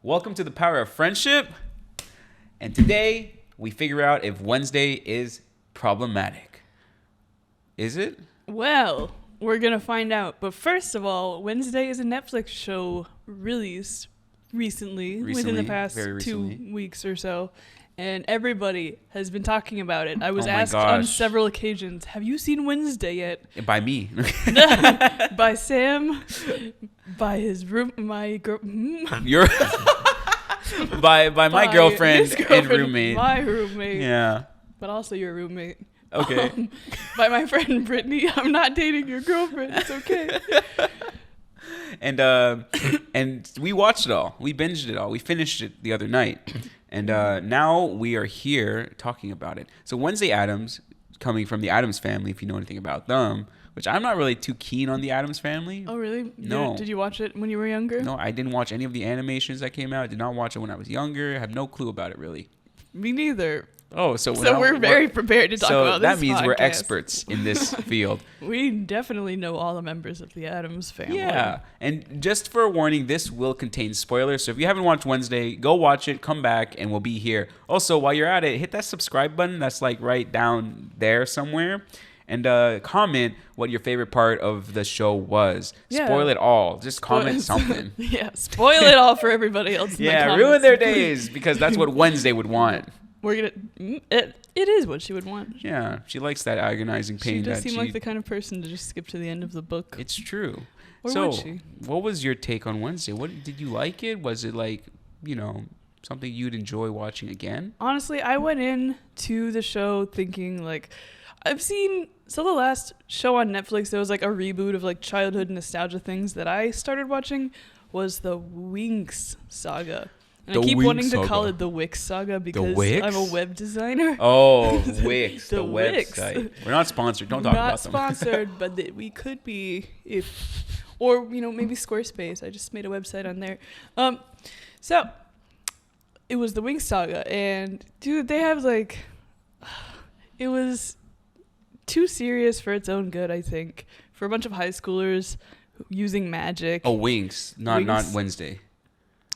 Welcome to the Power of Friendship. And today we figure out if Wednesday is problematic. Is it? Well, we're going to find out. But first of all, Wednesday is a Netflix show released recently within the past 2 weeks or so. And everybody has been talking about it. I was asked on several occasions, have you seen Wednesday yet? By me. By Sam. By his room. My girl. Your by my girlfriend and roommate. My roommate. Yeah. But also your roommate. Okay. By my friend Brittany. I'm not dating your girlfriend. It's okay. And we watched it all. We binged it all. We finished it the other night. And now we are here talking about it. So Wednesday Addams, coming from the Addams family, if you know anything about them, which I'm not really too keen on the Addams family. Oh, really? No. Did you watch it when you were younger? No, I didn't watch any of the animations that came out. I did not watch it when I was younger. I have no clue about it, really. Me neither. Oh, so we're very prepared to talk about this. So that means podcast. We're experts in this field. We definitely know all the members of the Addams family. Yeah, and just for a warning, this will contain spoilers. So if you haven't watched Wednesday, go watch it, come back, and we'll be here. Also, while you're at it, hit that subscribe button. That's like right down there somewhere. And comment what your favorite part of the show was. Yeah. Spoil it all. Just comment something. Yeah, spoil it all for everybody else. Yeah, ruin their days because that's what Wednesday would want. It is what she would want. Yeah, she likes that agonizing pain. She does seem like the kind of person to just skip to the end of the book. It's true. Or would she? What was your take on Wednesday? What did you like it? Was it like, something you'd enjoy watching again? Honestly, I went in to the show thinking like, the last show on Netflix, there was like a reboot of like childhood nostalgia things that I started watching was the Winx saga. And I keep wanting to call it the Wix saga because I'm a web designer. Oh, Wix, the Wix website. We're not sponsored. Don't talk about them. Not sponsored, but we could be or maybe Squarespace. I just made a website on there. So it was the Winx saga, and dude, they have like, it was too serious for its own good. I think for a bunch of high schoolers using magic. Oh, Winx, not Wednesday.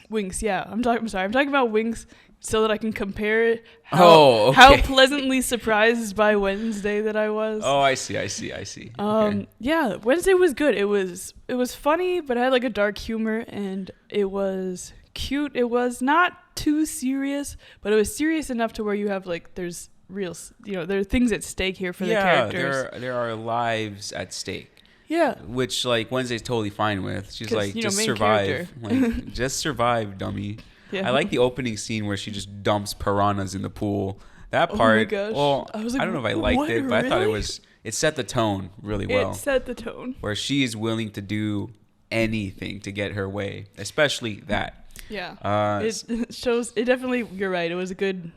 Winx, yeah. I'm talking about Winx so that I can compare it. How pleasantly surprised by Wednesday that I was. Oh, I see. Okay. Yeah, Wednesday was good. It was funny, but it had like a dark humor, and it was cute. It was not too serious, but it was serious enough to where you have like there's real, there are things at stake here for the characters. Yeah, there are lives at stake. Yeah. Which, like, Wednesday's totally fine with. She's like, just survive. Like, just survive, dummy. Yeah. I like the opening scene where she just dumps piranhas in the pool. That part, oh my gosh. Well, I don't know if I liked it, but really? I thought it set the tone really well. It set the tone. Where she is willing to do anything to get her way, especially that. Yeah. It shows, it definitely, you're right, it was a good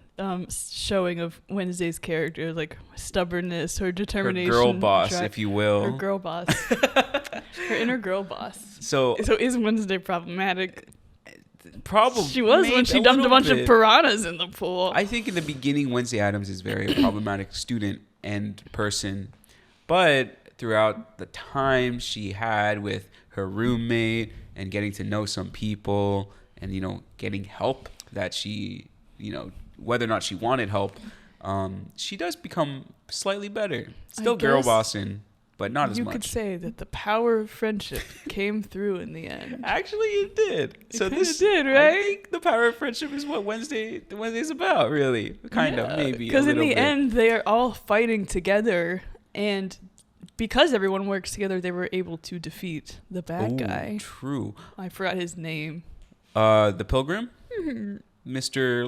showing of Wednesday's character, like stubbornness, her determination, her girl boss, if you will. Her girl boss. Her inner girl boss. So is Wednesday problematic? Probably. She was when she dumped a bunch of piranhas in the pool. I think in the beginning, Wednesday Addams is very problematic student and person, but throughout the time she had with her roommate and getting to know some people and getting help that she whether or not she wanted help, she does become slightly better. Still girl bossing, but not as much. You could say that the power of friendship came through in the end. Actually, it did. It did, right? I think the power of friendship is what Wednesday's about, really. Kind of, maybe. Because in the end, they are all fighting together, and because everyone works together, they were able to defeat the bad guy. True. I forgot his name. The Pilgrim? Mr.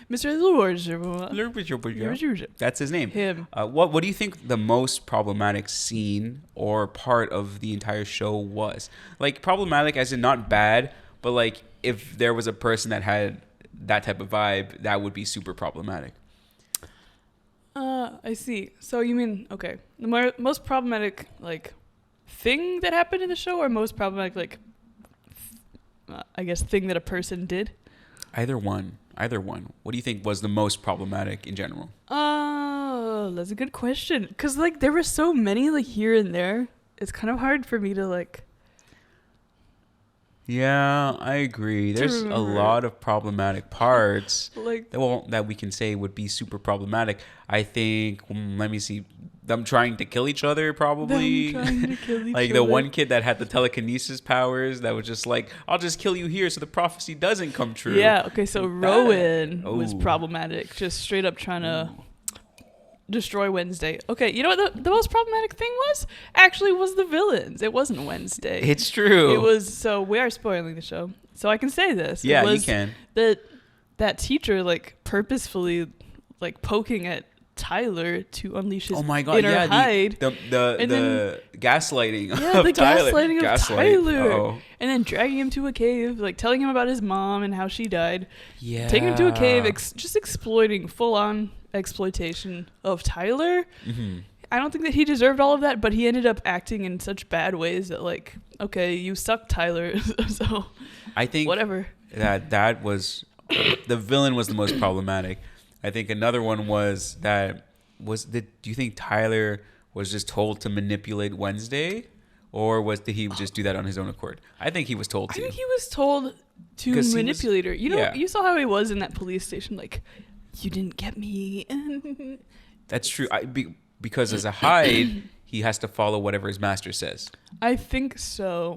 Mr. That's his name. Him. What do you think the most problematic scene or part of the entire show was? Like, problematic as in not bad, but like if there was a person that had that type of vibe, that would be super problematic. I see. So you mean, okay, the most problematic like thing that happened in the show, or most problematic like I guess thing that a person did? Either one. What do you think was the most problematic in general? Oh, that's a good question. Because, like, there were so many, like, here and there. It's kind of hard for me to, like... Yeah, I agree. There's a remember. lot of problematic parts Like that we can say would be super problematic. I think, let me see, them trying to kill each other, them probably. trying to kill each Like other. the one kid that had the telekinesis powers that was just like, I'll just kill you here so the prophecy doesn't come true. Yeah. Okay. So Like that. Rowan was Oh. problematic, just straight up trying to destroy Wednesday. Okay. You know what the most problematic thing was? Actually, was the villains. It wasn't Wednesday. It's true. It was. So we are spoiling the show. So I can say this. Yeah, it you was can. That teacher like purposefully like poking at Tyler to unleash his Oh my god, inner yeah, Hyde. the gaslighting Yeah, of the Tyler. gaslighting of Gaslight. Tyler. Oh. And then dragging him to a cave, like telling him about his mom and how she died. Yeah. Taking him to a cave, just exploiting, full-on exploitation of Tyler. Mm-hmm. I don't think that he deserved all of that, but he ended up acting in such bad ways that, like, okay, you suck, Tyler. So I think whatever. that was the villain was the most problematic. I think another one was do you think Tyler was just told to manipulate Wednesday, or did he just do that on his own accord? I think he was told I to. think he was told to 'Cause he manipulate her. You know, yeah. you saw how he was in that police station, like, you didn't get me. That's true. Because as a Hyde, he has to follow whatever his master says. I think so.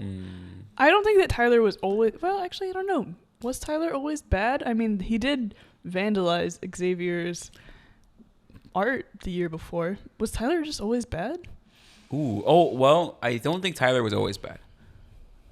I don't think that Tyler was always... Well, actually, I don't know. Was Tyler always bad? I mean, he did vandalize Xavier's art the year before. Was Tyler just always bad? Ooh. Oh, well, I don't think Tyler was always bad.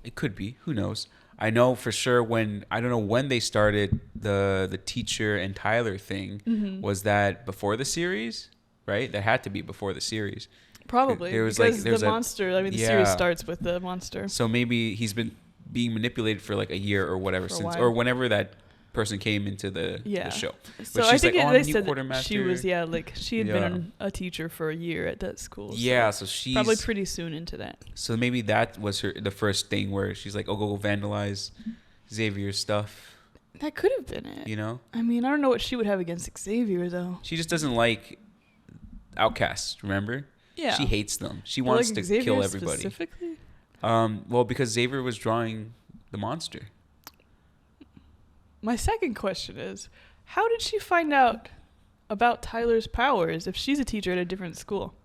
It could be. Who knows? I know for sure I don't know when they started the teacher and Tyler thing. Mm-hmm. Was that before the series? Right? That had to be before the series. Probably. There was because there's the monster... I mean, the series starts with the monster. So maybe he's been being manipulated for like a year or whatever For a while. or whenever that person came into the show. So But I she's think like, they I'm new said that quartermaster. she was, like, she had Yeah. been a teacher for a year at that school. Yeah, so she's probably pretty soon into that. So maybe that was the first thing where she's like, "Oh, go vandalize Xavier's stuff." That could have been it. You know, I mean, I don't know what she would have against Xavier, though. she just doesn't like outcasts. Remember? Yeah. She hates them. She But, wants like, to Xavier kill everybody. Specifically? Well, because Xavier was drawing the monster. My second question is, how did she find out about Tyler's powers if she's a teacher at a different school?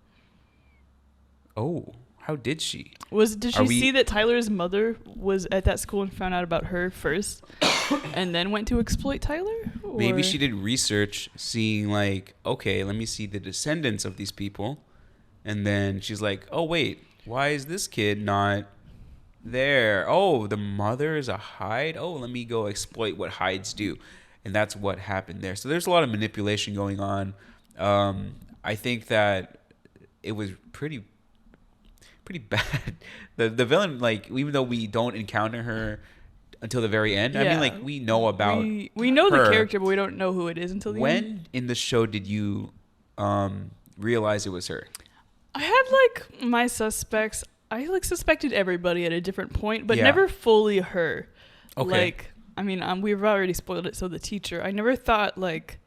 Oh, how did she? Did she see that Tyler's mother was at that school and found out about her first and then went to exploit Tyler? Or? Maybe she did research, seeing like, okay, let me see the descendants of these people. And then she's like, oh, wait, why is this kid not there? Oh, the mother is a Hyde? Oh, let me go exploit what Hydes do. And that's what happened there. So there's a lot of manipulation going on. I think that it was pretty bad. The villain, like, even though we don't encounter her until the very end, I mean, like, we know about we know her. the character, but we don't know who it is until the end. When in the show did you realize it was her? I had like my suspects. I like suspected everybody at a different point, but Yeah. never fully her. Okay. Like, I mean, we've already spoiled it. So the teacher, I never thought like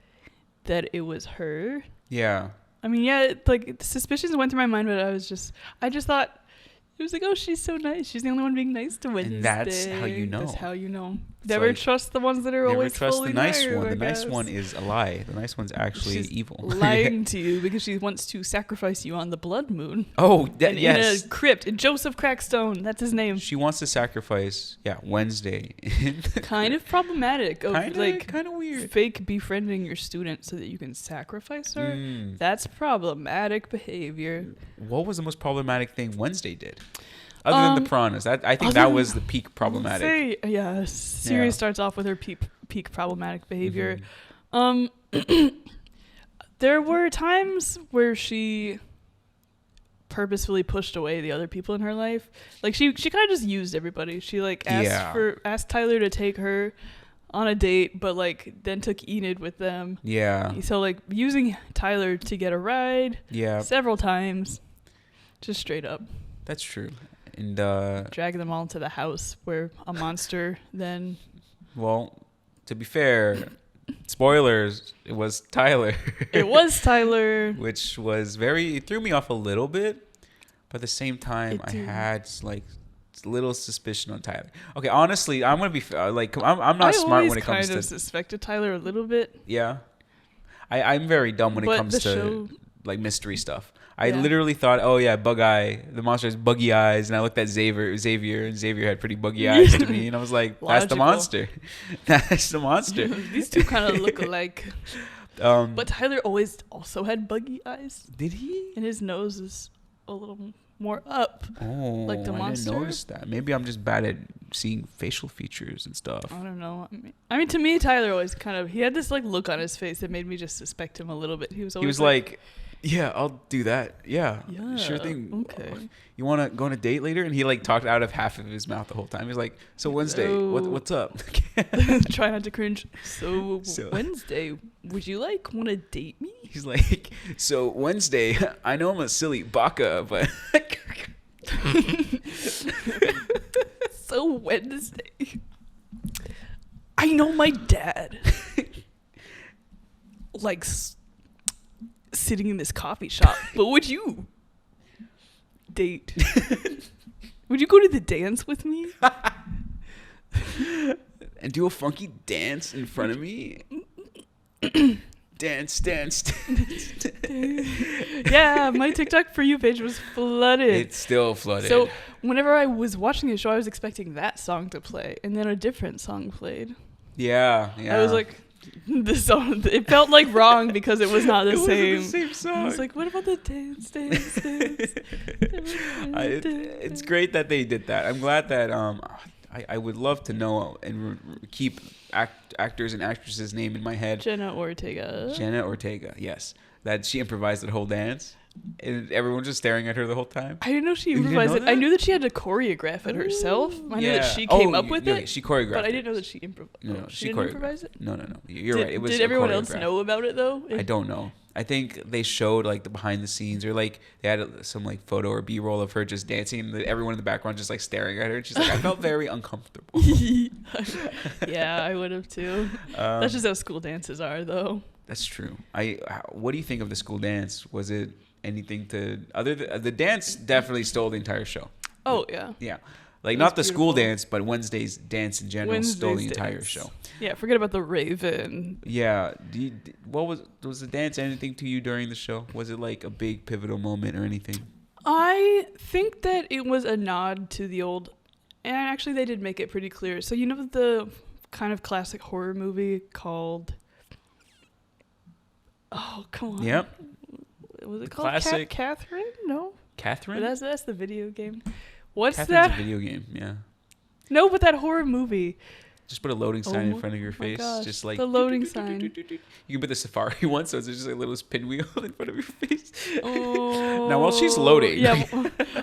that it was her. Yeah. I mean, yeah, like the suspicions went through my mind, but I just thought it was like, oh, she's so nice. She's the only one being nice to Wednesday. And that's how you know. That's how you know. It's Never like, trust the ones that are Never always trust fully the nice there, one. I The nice guess. one is a lie. The nice one's actually She's evil. lying to you because she wants to sacrifice you on the blood moon. Oh, In yes. a crypt. In Joseph Crackstone. That's his name. She wants to sacrifice, Wednesday. Kind of problematic. Of, Kind of weird. fake befriending your student so that you can sacrifice her. That's problematic behavior. What was the most problematic thing Wednesday did? Other than the piranhas. I think that was the peak problematic. Series starts off with her peak problematic behavior. There were times where she purposefully pushed away the other people in her life. Like she kind of just used everybody. She like asked Tyler to take her on a date, but like then took Enid with them. Yeah. So like using Tyler to get a ride. Yeah. Several times, just straight up. That's true. And drag them all into the house where a monster then. Well, to be fair, spoilers, it was Tyler. It was Tyler. Which was it threw me off a little bit. But at the same time, I had like little suspicion on Tyler. Okay, honestly, I'm gonna be like, I'm not smart when it comes to. I always kind of suspected Tyler a little bit. Yeah, I'm very dumb when it But comes the to show- like mystery stuff. I Yeah. literally thought, oh yeah, Bug Eye. The monster has buggy eyes, and I looked at Xavier, and Xavier had pretty buggy eyes to me, and I was like, that's the Logical. monster. That's the monster. These two kind of look alike. But Tyler always also had buggy eyes, Did he? and his nose is a little more up. Oh, Like the I monster? didn't notice that. Maybe I'm just bad at seeing facial features and stuff. I don't know. I mean, to me, Tyler always he had this like look on his face that made me just suspect him a little bit. He was like, yeah, I'll do that. Yeah, yeah, sure thing. Okay. You want to go on a date later? And he like talked out of half of his mouth the whole time. He's like, so Wednesday, what's up? Try not to cringe. So So- Wednesday, would you like want to date me? He's like, so Wednesday, I know I'm a silly baka, but So Wednesday, I know my dad likes sitting in this coffee shop, but would you date? Would you go to the dance with me? and do a funky dance in front of me. Dance. Yeah, my TikTok For You page was flooded. It's still flooded. So whenever I was watching the show, I was expecting that song to play, and then a different song played. yeah. I was like, this song. It felt like wrong because it was not the it same. wasn't the same song. I was like, what about the dance? It's great that they did that. I'm glad that I would love to know and keep actors and actresses' name in my head. Jenna Ortega, yes. That she improvised that whole dance. And everyone just staring at her the whole time. I didn't know she You didn't improvised know it. I that? knew that she had to choreograph it herself. I knew that she came up with it. She choreographed But I it. didn't know that she improvised. No, she didn't improvise it. No. You're right. It was Did everyone else choreographed. know about it though? I don't know. I think they showed like the behind the scenes, or like they had some like photo or B-roll of her just dancing, and everyone in the background just like staring at her. And she's like, I felt very uncomfortable. Yeah, I would have too. That's just how school dances are, though. That's true. What do you think of the school dance? Was it anything to the dance? Definitely stole the entire show. Oh yeah. Yeah, like It not was the school beautiful. dance, but Wednesday's dance in general stole the Wednesday's entire dance. show. Yeah, forget about the Raven. Yeah. What was the dance anything to you during the show? Was it like a big pivotal moment or anything? I think that it was a nod to the old, and actually they did make it pretty clear. So you know the kind of classic horror movie called, oh come on, Yep. was it The called classic- Catherine? No, Catherine. that's the video game. What's Catherine's that? a video game. Yeah. No, but that horror movie. Just put a loading sign in Oh front of your my face. gosh, Just like the loading sign. You can put the Safari one, so it's just like a little pinwheel in front of your face. Oh. Now while she's loading. Yeah.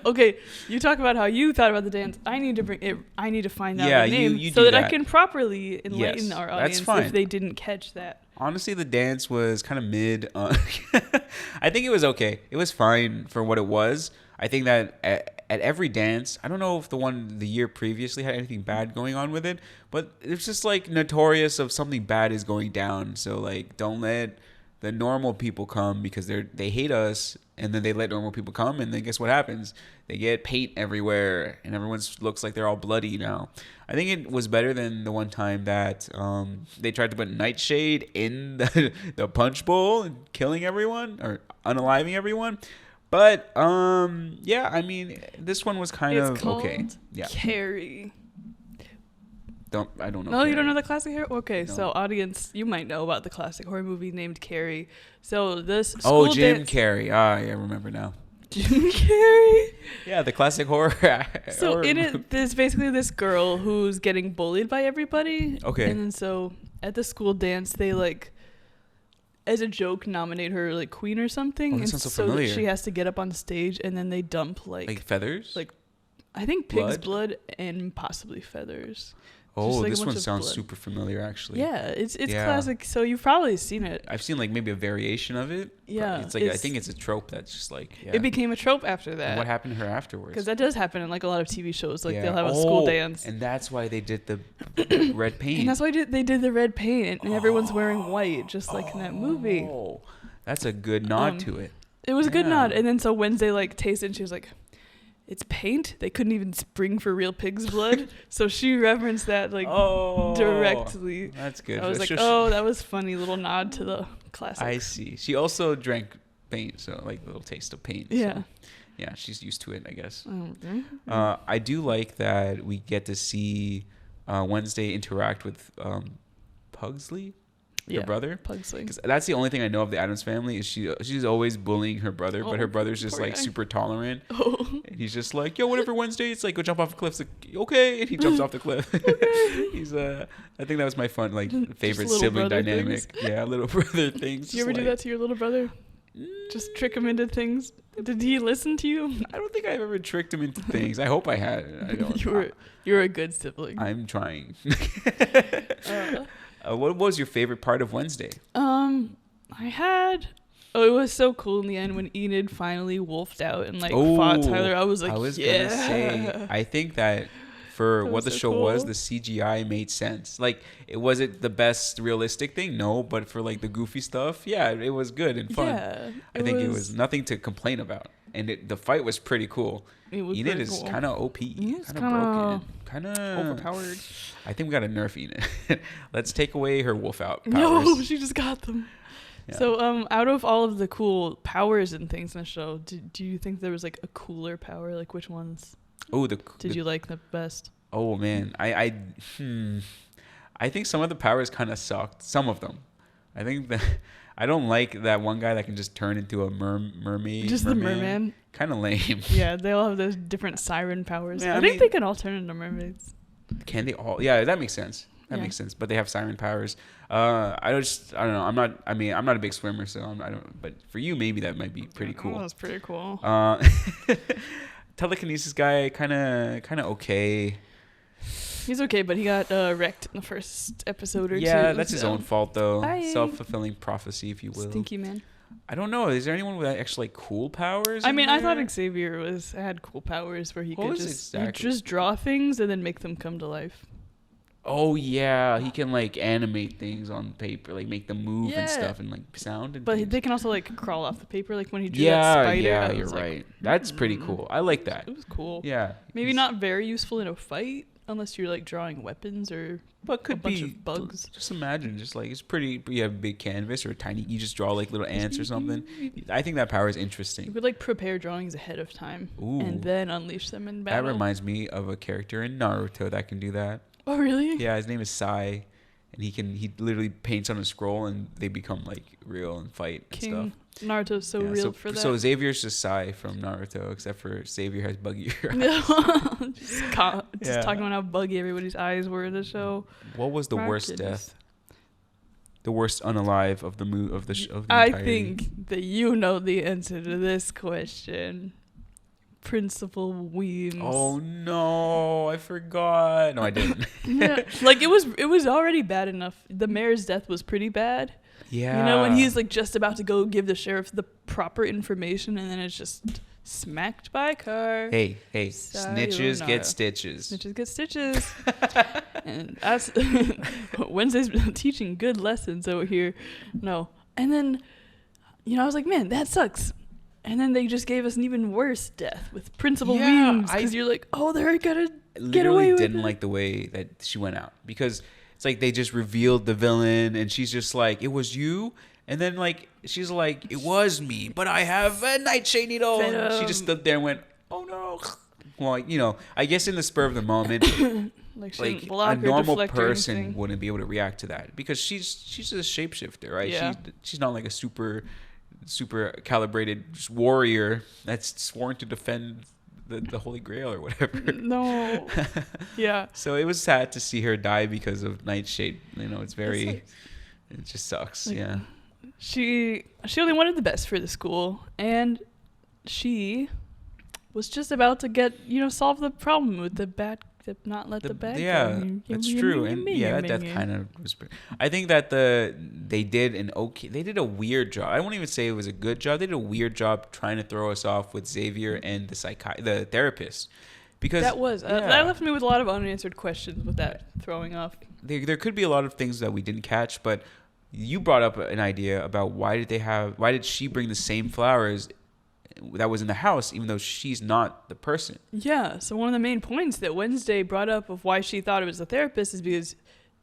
Okay. You talk about how you thought about the dance. I need to bring it. I need to find out Yeah, the name you so do that I that. can properly enlighten Yes, our that's audience fine. if they didn't catch that. Honestly, the dance was kind of mid. I think it was okay. It was fine for what it was. I think that at every dance, I don't know if the year previously had anything bad going on with it, but it's just like notorious of something bad is going down. So like, don't let the normal people come because they hate us, and then they let normal people come, and then guess what happens? They get paint everywhere, and everyone looks like they're all bloody now. I think it was better than the one time that they tried to put Nightshade in the punch bowl and killing everyone or unaliving everyone. But yeah, I mean, this one was kind It's of called okay. Yeah, Carrie. I don't know. No, you don't Carrie. know the classic horror? Okay, No. so audience, you might know about the classic horror movie named Carrie. So this school Jim dance. Carrey. Ah, yeah, I remember now. Jim Carrey. Yeah, the classic horror. So horror in movie. it, there's basically this girl who's getting bullied by everybody. Okay. And then so at the school dance, they like, as a joke, nominate her like queen or something. Oh, that and sounds so that familiar. she has to get up on stage, and then they dump like feathers. like, I think pig's Blood? blood and possibly feathers. Oh, just like a this bunch one of sounds blood. super familiar, actually. Yeah, it's Yeah. classic. So you've probably seen it. I've seen like maybe a variation of it. but Yeah, it's like I it's- think it's a trope that's just like. Yeah. It became a trope after And that. what happened to her afterwards? Because that does happen in like a lot of TV shows. Like Yeah. they'll have a school Oh, dance. and that's why they did the red paint. And that's why they did the red paint, and everyone's wearing white, just like in that movie. Oh, that's a good nod to it. It was a good Yeah. nod. And then so Wednesday like tasted, and she was like, it's paint. They couldn't even spring for real pig's blood. So she referenced that like Oh, directly. That's good. I was like, Sure, oh, that was funny. Little nod to the classic. I see. She also drank paint, so like a little taste of paint. Yeah. So, yeah, she's used to it, I guess. Okay. I do like that we get to see Wednesday interact with Pugsley, her brother. Pugsley. Because that's the only thing I know of the Addams family is she's always bullying her brother, but her brother's just like guy. super tolerant. Oh. And he's just like, yo, whatever, Wednesday. It's like, go jump off a cliff. It's like, okay. And he jumps off the cliff. He's I think that was my fun, like, favorite little sibling brother dynamic. things. Yeah, little brother things. Do you ever do that to your little brother? Just trick him into things? Did he listen to you? I don't think I've ever tricked him into things. I hope I had. I don't. You're a good sibling. I'm trying. What was your favorite part of Wednesday? It was so cool in the end when Enid finally wolfed out and fought Tyler. I was like, gonna say, I think that for what the show was, the CGI made sense. Like, was it the best realistic thing? No, but for like the goofy stuff, yeah, it was good and fun. Yeah, I think it was nothing to complain about, and the fight was pretty cool. Enid is kind of OP, kind of broken, kind of overpowered. I think we got to nerf Enid. Let's take away her wolf out powers. No, she just got them. Yeah. So, out of all of the cool powers and things in the show, do you think there was like a cooler power? Like, which ones? Oh, did you like the best? Oh man, I think some of the powers kind of sucked. Some of them, I think that I don't like that one guy that can just turn into a mermaid. Just the merman. Kind of lame. Yeah, they all have those different siren powers. Yeah, I think they can all turn into mermaids. Can they all? Yeah, that makes sense. That makes sense. But they have siren powers. I don't know. I'm not a big swimmer, so I don't. But for you, maybe that might be pretty cool. Oh, that's pretty cool. Telekinesis guy, kind of okay. He's okay, but he got wrecked in the first episode or two. Yeah, that's his own fault, though. Bye. Self-fulfilling prophecy, if you will. Stinky man. I don't know. Is there anyone with actually cool powers? I mean, I thought Xavier had cool powers where he could just draw things and then make them come to life. Oh yeah, he can like animate things on paper, like make them move and stuff, and like sound. And but things. they can also like crawl off the paper, like when he drew that spider. Yeah, you're right. That's pretty cool. I like that. It was cool. Yeah, maybe not very useful in a fight unless you're like drawing weapons but could a bunch be of bugs. Just imagine, just like it's pretty. You have a big canvas or a tiny. You just draw like little ants or something. I think that power is interesting. You could like prepare drawings ahead of time and then unleash them in battle. That reminds me of a character in Naruto that can do that. Oh really? Yeah, his name is Sai, and he literally paints on a scroll and they become like real and fight and stuff. Naruto's so real for that. So Xavier's just Sai from Naruto, except for Xavier has buggier eyes. just talking about how buggy everybody's eyes were in the show. What was the worst death? The worst unalive of the I think that you know the answer to this question. Principal Weems. Oh no, I forgot. No, I didn't. Yeah, like it was already bad enough. The mayor's death was pretty bad. Yeah. You know, when he's like just about to go give the sheriff the proper information and then it's just smacked by a car. Hey, snitches get stitches. Snitches get stitches. And that's Wednesday's teaching good lessons over here. No. And then, I was like, man, that sucks. And then they just gave us an even worse death with Principal Weems. Because you're like, oh, they're going to get away with it. I didn't like the way that she went out. Because it's like they just revealed the villain. And she's just like, it was you? And then like she's like, it was me. But I have a nightshade needle. And she just stood there and went, oh, no. Well, I guess in the spur of the moment, like a normal person wouldn't be able to react to that. Because she's a shapeshifter, right? Yeah. She's not like a super calibrated warrior that's sworn to defend the Holy Grail or whatever. No. Yeah. So it was sad to see her die because of Nightshade. It just sucks. Like, yeah. She only wanted the best for the school, and she was just about to get solve the problem with the bad. Not let the bad. Yeah, that's true, and that kind of was. I think that they did a weird job. I won't even say it was a good job. They did a weird job trying to throw us off with Xavier and the therapist, because that left me with a lot of unanswered questions with that throwing off. There could be a lot of things that we didn't catch, but you brought up an idea about why did she bring the same flowers that was in the house, even though she's not the person. Yeah. So one of the main points that Wednesday brought up of why she thought it was the therapist is because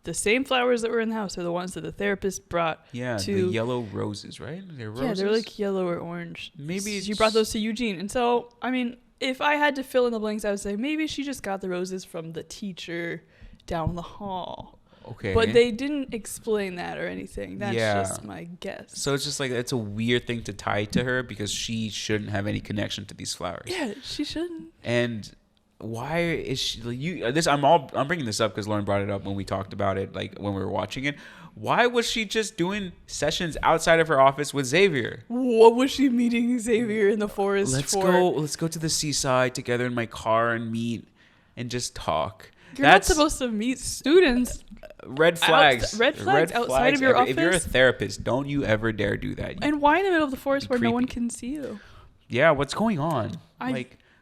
the same flowers that were in the house are the ones that the therapist brought. Yeah, to, the yellow roses, right? They're roses? Yeah, they're like yellow or orange. Maybe she brought those to Eugene. And so, I mean, if I had to fill in the blanks, I would say maybe she just got the roses from the teacher down the hall. Okay. But they didn't explain that or anything. That's just my guess. So it's just like, it's a weird thing to tie to her because she shouldn't have any connection to these flowers. Yeah, she shouldn't. And why is she I'm bringing this up because Lauren brought it up when we talked about it, like when we were watching it. Why was she just doing sessions outside of her office with Xavier? What was she meeting Xavier in the forest for? Let's go to the seaside together in my car and meet and just talk. You're not supposed to meet students. Red flags. Red flags outside of your office. If you're a therapist, don't you ever dare do that. And why in the middle of the forest where creepy. No one can see you? Yeah, what's going on?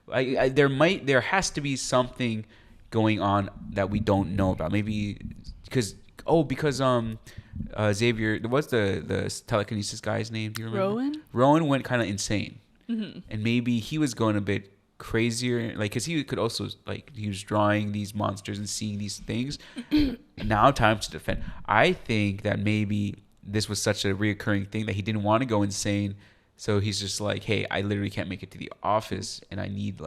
There has to be something going on that we don't know about. Maybe because Xavier, what's the telekinesis guy's name? Do you remember? Rowan went kind of insane, and maybe he was going a bit crazier, like because he could also he was drawing these monsters and seeing these things. Now time to defend. I think that maybe this was such a reoccurring thing that he didn't want to go insane. So he's just like, hey, I literally can't make it to the office, and I need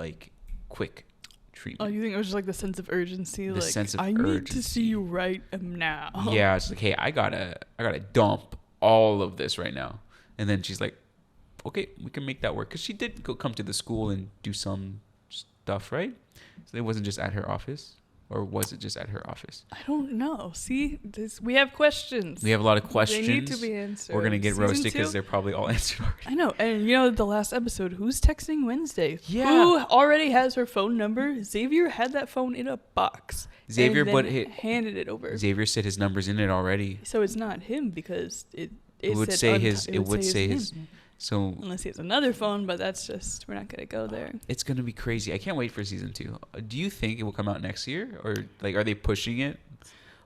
quick treatment. Oh, you think it was just the sense of urgency? The sense of I urgency. need to see you right now. Yeah, it's like, hey, I gotta dump all of this right now. And then she's like, okay, we can make that work, because she did come to the school and do some stuff, right? So it wasn't just at her office. Or was it just at her office? I don't know. See, we have questions. We have a lot of questions. They need to be answered. We're going to get Season roasted because 2? they're probably all answered already. I know. And the last episode, who's texting Wednesday? Yeah. Who already has her phone number? Xavier had that phone in a box. Xavier, handed it over. Xavier said his number's in it already. So it's not him because it would say his. So unless he has another phone, but that's just, we're not going to go there. It's going to be crazy. I can't wait for season 2. Do you think it will come out next year, or are they pushing it,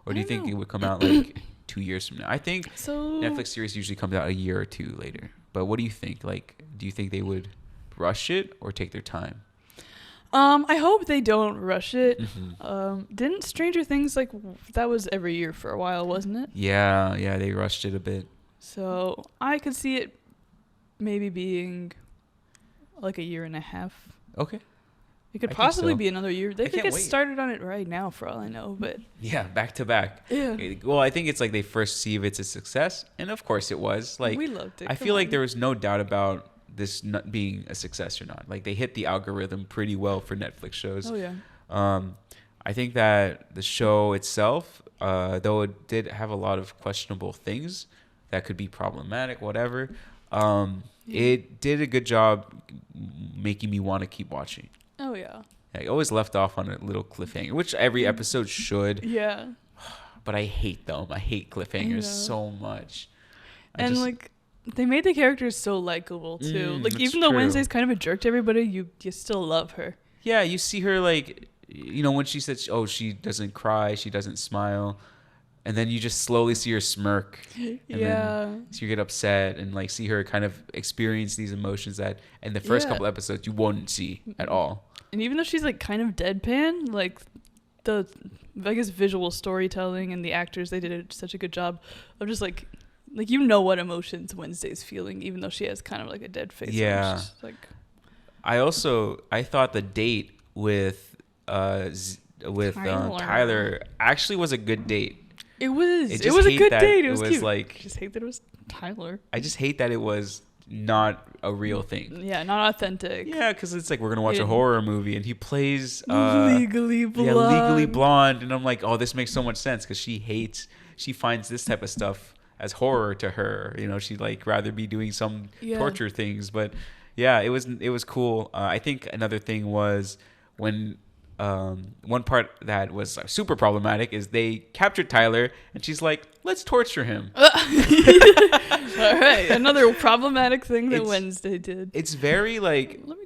or do you think it would come out 2 years from now? I think Netflix series usually comes out a year or two later. But what do you think? Do you think they would rush it or take their time? I hope they don't rush it. Mm-hmm. Didn't Stranger Things that was every year for a while, wasn't it? Yeah, they rushed it a bit. So I could see it maybe being a year and a half. Okay. It could possibly be another year. They could get started on it right now for all I know, but yeah, back to back. Yeah. Well, I think it's they first see if it's a success, and of course it was. We loved it. I feel like there was no doubt about this not being a success or not. They hit the algorithm pretty well for Netflix shows. Oh yeah. I think that the show itself, though it did have a lot of questionable things that could be problematic, whatever. It did a good job making me want to keep watching. Oh yeah. I always left off on a little cliffhanger, which every episode should. Yeah. But I hate them. I hate cliffhangers so much. They made the characters so likable too. Even though Wednesday's kind of a jerk to everybody, you still love her. Yeah, you see her when she said, she doesn't cry, she doesn't smile. And then you just slowly see her smirk. And then so you get upset and see her kind of experience these emotions that in the first couple episodes you wouldn't see at all. And even though she's kind of deadpan, the visual storytelling and the actors, they did such a good job of just what emotions Wednesday's feeling, even though she has kind of a dead face. Yeah. I thought the date with Tyler actually was a good date. It was a good date. It was cute. I just hate that it was Tyler. I just hate that it was not a real thing. Yeah, not authentic. Yeah, because it's we're gonna watch a horror movie and he plays Legally Blonde. Yeah, Legally Blonde, and I'm oh, this makes so much sense because she finds this type of stuff as horror to her. She'd rather be doing some torture things. But yeah, it was cool. I think another thing was when. One part that was super problematic is they captured Tyler and she's like, let's torture him. All right, another problematic thing that Wednesday did. It's very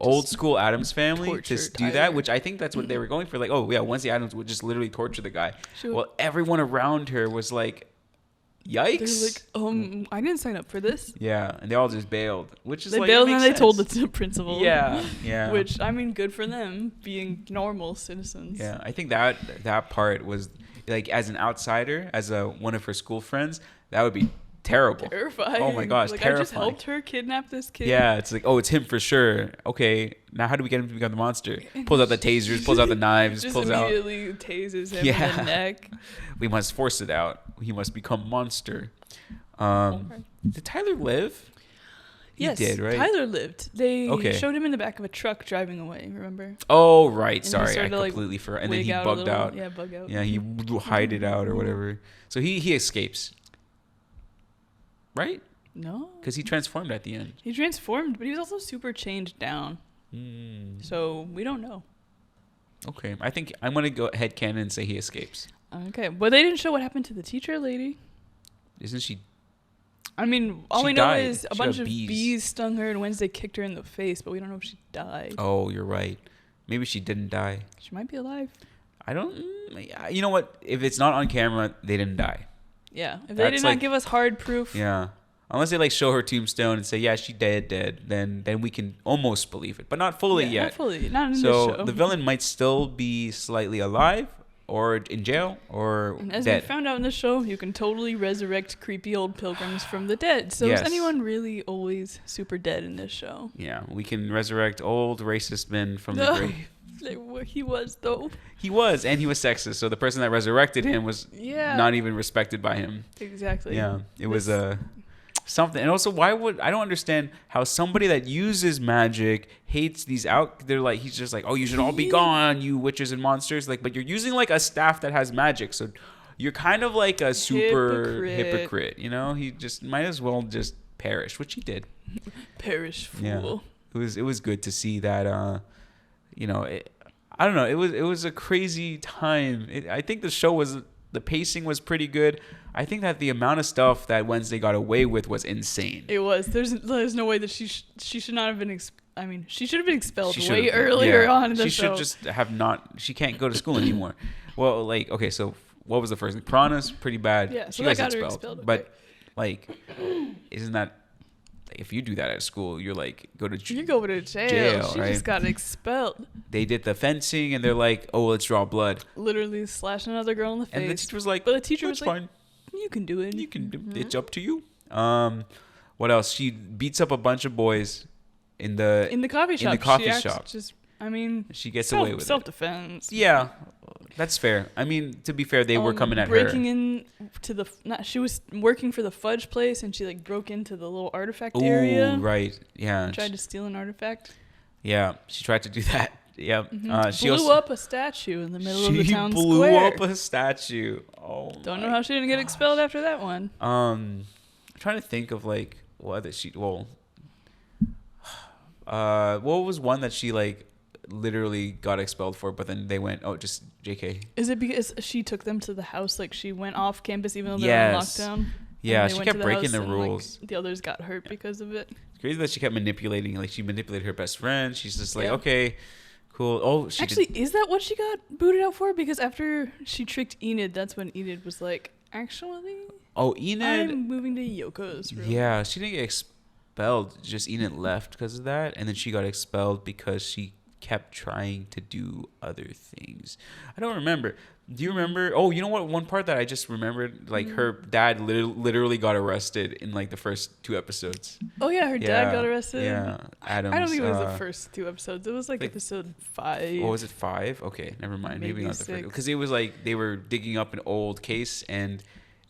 old school Addams Family to do Tyler. that, which I think that's what they were going for. Wednesday Addams would just literally torture the guy. Sure. Well, everyone around her was Yikes. They're like, I didn't sign up for this. Yeah, and they all just bailed, which is They like bailed it and makes then they told sense. the principal. Yeah, yeah. Which, I mean, good for them being normal citizens. Yeah, I think that part was like, as an outsider, as one of her school friends, that would be terrible. Terrifying. Oh my gosh, like, terrifying. I just helped her kidnap this kid. Yeah, it's like, oh, it's him for sure. Okay, now how do we get him to become the monster? Pulls out the tasers, pulls out the knives, Just pulls out. immediately tases him in Yeah. the neck. We must force it out. He must become monster. Okay. Did Tyler live? He Yes, did, right? Tyler lived. They Okay. showed him in the back of a truck driving away, remember? Oh, right. And he Sorry, I started to, like, completely forgot. And then Wig he out a bugged little. out. Yeah, bug out. Yeah, he hide it out or whatever. So he escapes, right? No. Because he transformed at the end. He transformed, but he was also super chained down. Mm. So we don't know. Okay, I think I'm gonna go headcanon and say he escapes. Okay, but they didn't show what happened to the teacher lady. Isn't she? I mean, all She we know died. is a She bunch got of bees. bees stung her and Wednesday kicked her in the face, but we don't know if she died. Oh, you're right. Maybe she didn't die. She might be alive. I don't. You know what? If it's not on camera, they didn't die. Yeah. If they That's did not like- give us hard proof. Yeah. Unless they like show her tombstone and say, yeah, she dead, then we can almost believe it, but not fully Yeah, yet. Not fully. Not in this So show. the villain might still be slightly alive, or in jail, or And as dead. we found out in the show, you can totally resurrect creepy old pilgrims from the dead. So Yes. is anyone really always super dead in this show? Yeah, we can resurrect old racist men from the grave. He was, though. He was, and he was sexist. So the person that resurrected him was Yeah. not even respected by him. Exactly. Yeah, it was This- something. And also, why would I don't understand how somebody that uses magic hates these out. They're like, he's just like, oh, you should all be gone, you witches and monsters. Like, but you're using like a staff that has magic, so you're kind of like a super hypocrite. You know, he just might as well just perish, which he did. Perish fool. Yeah. It was good to see that. You know, I don't know. It was a crazy time. I think the pacing was pretty good. I think that the amount of stuff that Wednesday got away with was insane. It was. There's no way that she should not have been. I mean, she should have been expelled She way should've been, earlier yeah. on in the She show. should just have not. She can't go to school anymore. Well, like, okay, so what was the first thing? Piranha's pretty bad. Yeah, so she that got got her expelled. expelled, But like, isn't that if you do that at school, you're like go to You go to jail. jail, She right? just got expelled. They did the fencing and they're like, oh, let's draw blood. Literally slash another girl in the And the face. teacher was like, But the teacher that's was like, fine. you can do it. You can do Mhm. it's up to you. What else? She beats up a bunch of boys in the coffee shop. in the coffee she acts shop. Just, I mean, She gets away with it. self-defense. Yeah, that's fair. I mean, to be fair, they were coming at breaking her. in to the she was working for the fudge place and she like broke into the little artifact Ooh, area. right. Yeah. Tried to steal an artifact. Yeah, she tried to do that. Yeah. She Blew also, up a statue in the middle of the town She blew square. up a statue. Oh. Don't know how she didn't get expelled after that one. I'm trying to think of like what other what was one that she like literally got expelled for, but then they went, oh, just JK. Is it because she took them to the house? Like she went off campus even though they Yes. were on lockdown? Yeah, And they she went kept to breaking house the and, like, rules. the others got hurt because of it. It's crazy that she kept manipulating. Like she manipulated her best friend. She's just like, Yeah. okay, cool. Oh, she Actually, did. is that what she got booted out for? Because after she tricked Enid, that's when Enid was like, actually, Oh, Enid. I'm moving to Yoko's room. Yeah, she didn't get expelled. Just Enid left because of that, and then she got expelled because she kept trying to do other things. I don't remember. Do you remember? Oh, you know what? One part that I just remembered, like her dad literally got arrested in like the first 2 episodes. Oh yeah, her dad got arrested. Yeah, Addams. I don't think it was the first 2 episodes. It was like episode 5. What was it? 5? Okay, never mind. Maybe Maybe not the first. 6. Because it was like they were digging up an old case and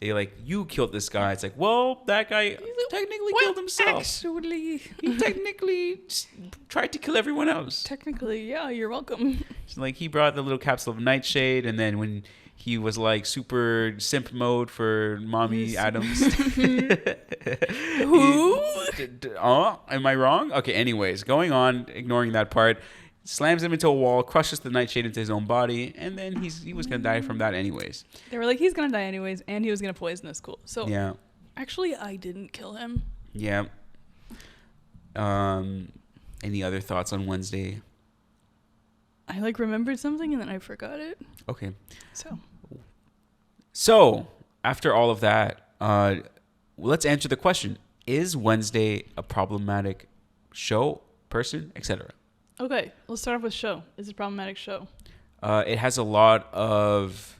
they like, you killed this guy. It's like, well, that guy technically killed himself. Actually, He technically tried to kill everyone else. technically, yeah, you're welcome. So, like, he brought the little capsule of Nightshade, and then when he was like super simp mode for Mommy Addams. Who? Oh, am I wrong? Okay, anyways, going on, ignoring that part, slams him into a wall, crushes the Nightshade into his own body, and then he was gonna die from that anyways. They were like, he's gonna die anyways, and he was gonna poison the school. So Yeah, actually, I didn't kill him. yeah. Any other thoughts on Wednesday? I like remembered something and then I forgot it. Okay. So So, after all of that, let's answer the question: is Wednesday a problematic show, person, etc.? Okay, let's start off with show. Is it a problematic show? It has a lot of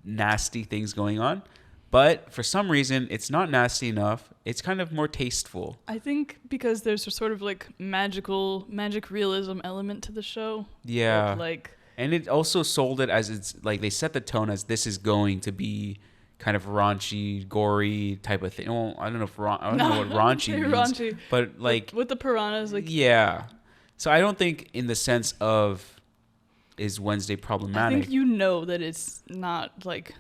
nasty things going on, but for some reason, it's not nasty enough. It's kind of more tasteful. I think because there's a sort of like magic realism element to the show. Yeah. Like, and it also sold it as it's like they set the tone as this is going to be kind of raunchy, gory type of thing. Well, I don't know if I don't know what raunchy means, raunchy. but like with the piranhas, like yeah. So I don't think in the sense of is Wednesday problematic. I think you know that it's not like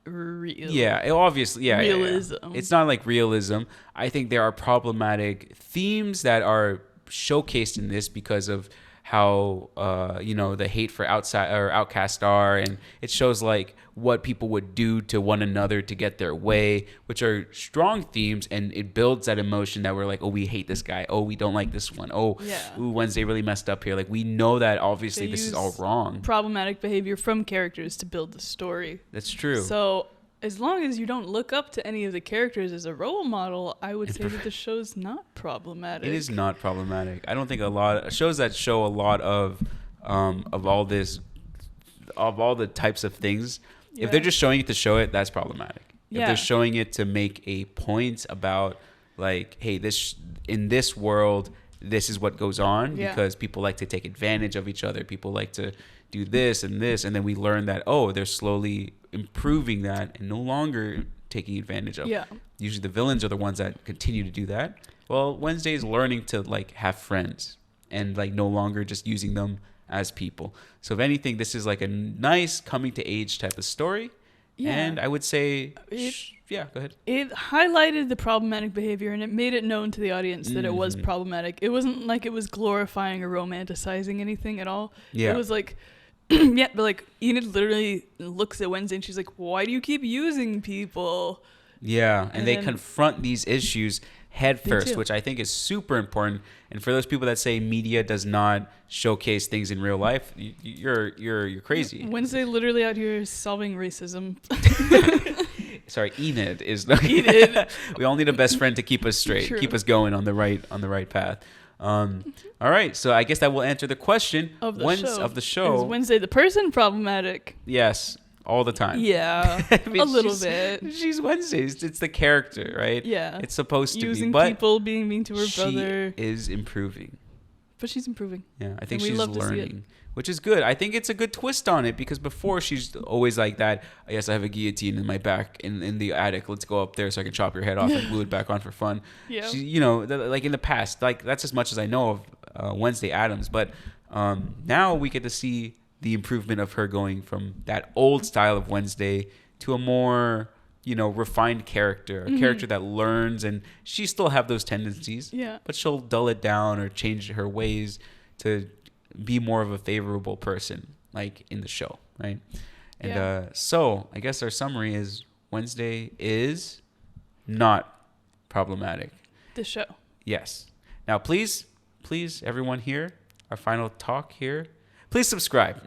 real. Yeah, obviously, yeah. Realism. Yeah. It's not like realism. I think there are problematic themes that are showcased in this because of how the hate for outside or outcast are, and it shows like what people would do to one another to get their way, which are strong themes, and it builds that emotion that we're like, oh, we hate this guy, oh, we don't like this one, oh, yeah. Ooh, Wednesday really messed up here. Like we know that obviously They this is use all wrong. Problematic behavior from characters to build the story. That's true. So as long as you don't look up to any of the characters as a role model, I would say that the show's not problematic. It is not problematic. I don't think a lot of shows that show a lot of all this, of all the types of things. Yeah. If they're just showing it to show it, that's problematic. Yeah. If they're showing it to make a point about like, hey, this in this world, this is what goes on because people like to take advantage of each other. People like to do this, and then we learn that they're slowly improving that and no longer taking advantage of. Yeah. Usually the villains are the ones that continue to do that. Well, Wednesday is learning to like have friends and like no longer just using them as people. So if anything, this is like a nice coming to age type of story. Yeah. And I would say, go ahead. It highlighted the problematic behavior and it made it known to the audience that it was problematic. It wasn't like it was glorifying or romanticizing anything at all. Yeah. It was like, but like Enid literally looks at Wednesday and she's like, why do you keep using people? Yeah. And they confront these issues head first, which I think is super important. And for those people that say media does not showcase things in real life, you're crazy. Wednesday literally out here solving racism. Sorry, Enid is. Enid. We all need a best friend to keep us straight, True. keep us going on the right path. All right, so I guess that will answer the question of the show. Is Wednesday the person problematic? Yes, all the time. Yeah, I mean, a little bit. She's Wednesday. It's the character, right? Yeah, it's supposed to using be. But people, being mean to her brother. She is improving. But she's improving. Yeah, I think she's learning, which is good. I think it's a good twist on it because before she's always like that. Yes, I have a guillotine in my back in the attic. Let's go up there so I can chop your head off and glue it back on for fun. Yeah. She, like in the past, like that's as much as I know of Wednesday Addams. But now we get to see the improvement of her going from that old style of Wednesday to a more refined character, a character that learns, and she still have those tendencies, but she'll dull it down or change her ways to be more of a favorable person, like in the show, right? And so I guess our summary is Wednesday is not problematic. The show. Yes. Now, please, everyone here, our final talk here, please subscribe.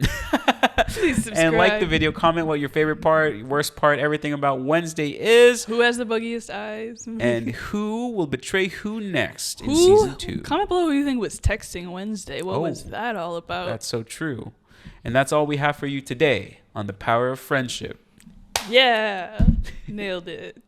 Please subscribe. And like the video, comment what your favorite part, worst part, everything about Wednesday is. Who has the buggiest eyes? And who will betray who next in season 2. Comment below who you think was texting Wednesday. What was that all about? That's so true. And that's all we have for you today on The Power of Friendship. Yeah. Nailed it.